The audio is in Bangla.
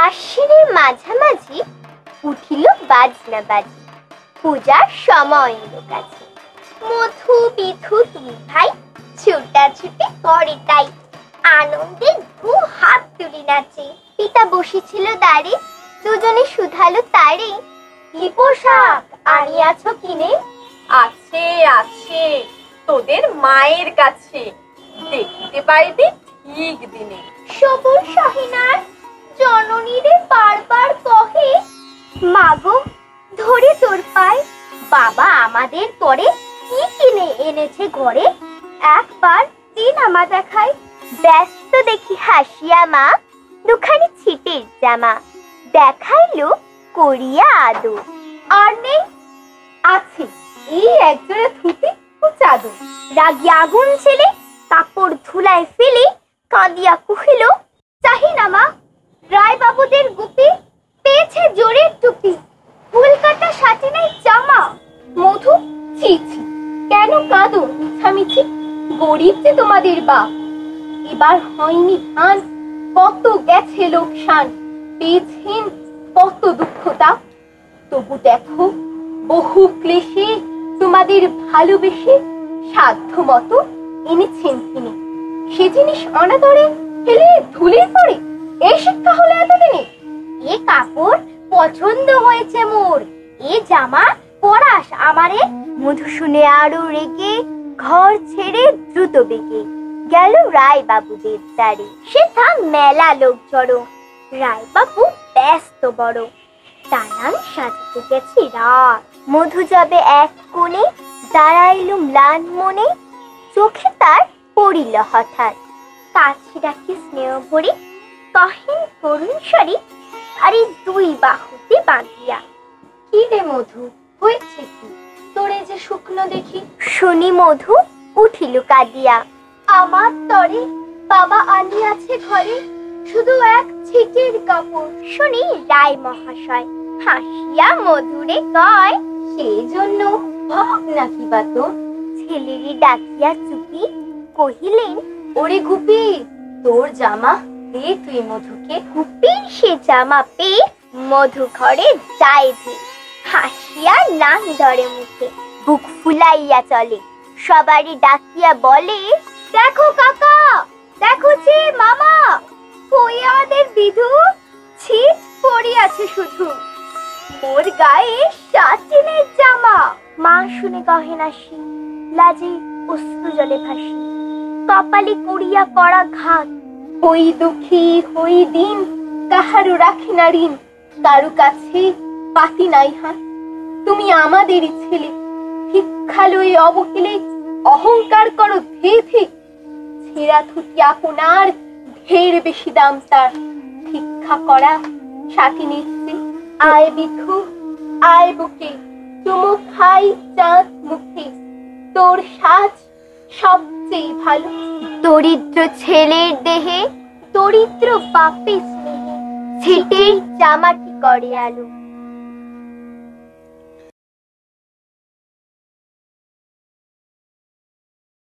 আশ্বিনের মাঝামাঝি উঠিল বাজনা বাজি, পূজার সময় এলো কাছে। মধু বিধু দুই ভাই ছুটাছুটি করে তাই, আনন্দে দু হাত তুলি নাচে। পিতা বসেছিল দাঁড়ে, দুজনে শুধালো তারে, কি পোশাক আনিয়াছ কিনে? আছে আছে তোদের মায়ের কাছে, দেখিতে পাইবি ঠিক দিনে। সবুর সহিনার জননীরে বারবার কহে, মাগো ধরে তোর পায়, বাবা আমাদের পরে কি কিনে এনেছে ঘরে? একবার দিন আমা দেখায়। ব্যস্ত দেখি হাসিয়া মা দুখানি ছিটের জামা, দেখাইলো করিয়া আদর। আর নেই আছে এই একজোড়া ধুতি ও চাদর। রাগি আগুন ছেলে কাপড় ধুলায় ফেলে কাঁদিয়া কহিল, চাহিনা মা রায় বাবুদের গুপি, পেয়েছে জোরের টুপি, ফুল কাটা সাথে নাই জামা। মধু ছি ছি, কেন কাঁদো মিছামিছি? গরিব যে তোমাদের বাপ, এবার হয়নি ধান, কত গেছে লোকসান, পেয়েছেন কত দুঃখতা। তবু দেখো বহু ক্লেশে তোমাদের ভালোবেসে সাধ্য মতো এনেছেন তিনি। সে জিনিস অনাদরে ফেলে ধুলির পরে এই শিক্ষা হলো এতদিনে। এ কাপড় পছন্দ হয়েছে মোর, এ জামা পরাস আমারে। মধু শুনে আরো রেগে ঘর ছেড়ে দ্রুত বেগে গেল রায় বাবুদের দ্বারে। সেথা মেলা লোক জড়ো, রায় বাবু ব্যস্ত বড়, দালান সাজিতে গেছে রাত। মধু যাবে এক কোণে, দাঁড়াইল ম্লান মনে, চোখে তার পড়িল হঠাৎ। কাছে ডাকি স্নেহ ভরি, কহেন করুণ স্বরে, আরে দুই বাহুতে বাঁধিয়া। কি রে মধু, হয়েছে কি তোরে যে শুকনো দেখি? শুনি মধু উঠিল কাঁদিয়া, আমার তরে বাবা আনিয়াছে ঘরে শুধু এক ছিটের কাপড়। শুনি রায় মহাশয় হাসিয়া মধুরে কয়, সেই জন্য ভাব নাকি বা তোর? ছেলেরি ডাকিয়া চুপি কহিলেন, ওরে গুপি তোর জামা দে তুই মধুকে। গুপির সে জামা পেয়ে মধু ঘরে যায় ধে, হাসিয়া নাম ধরে মুখে, বুক ফুলাইয়া চলে, সবারই ডাকিয়া বলে, দেখো কাকা, দেখো যে মামা, কই আমাদের বিধু, ছিট পড়িয়াছে শুধু, ওর গায়ে সাচিনের জামা। মা শুনে কহে নাসি, লাজে অশ্রু জলে ভাসি, কপালে করিয়া করা ঘাত। হই দুঃখী হই দিন, কাহারও রাখে না ঋণ, কারু কাছে পাতি নাই হাত। তুমি আমাদেরই ছেলে, ভিক্ষা লয়ে অবহেলে অহংকার করো ধে ধে, ছেঁড়া ধুতি আপনার ঢের বেশি দাম তার, ভিক্ষা করা সাথী নিচ্ছে। আয় বিধু আয় বুকে, চুমু খাই চাঁদ মুখে, তোর সাজ সবচেয়ে ভালো। দরিদ্র ছেলের দেহে দরিদ্র বাপের স্নেহে, ছিটের জামাটি করে আলো।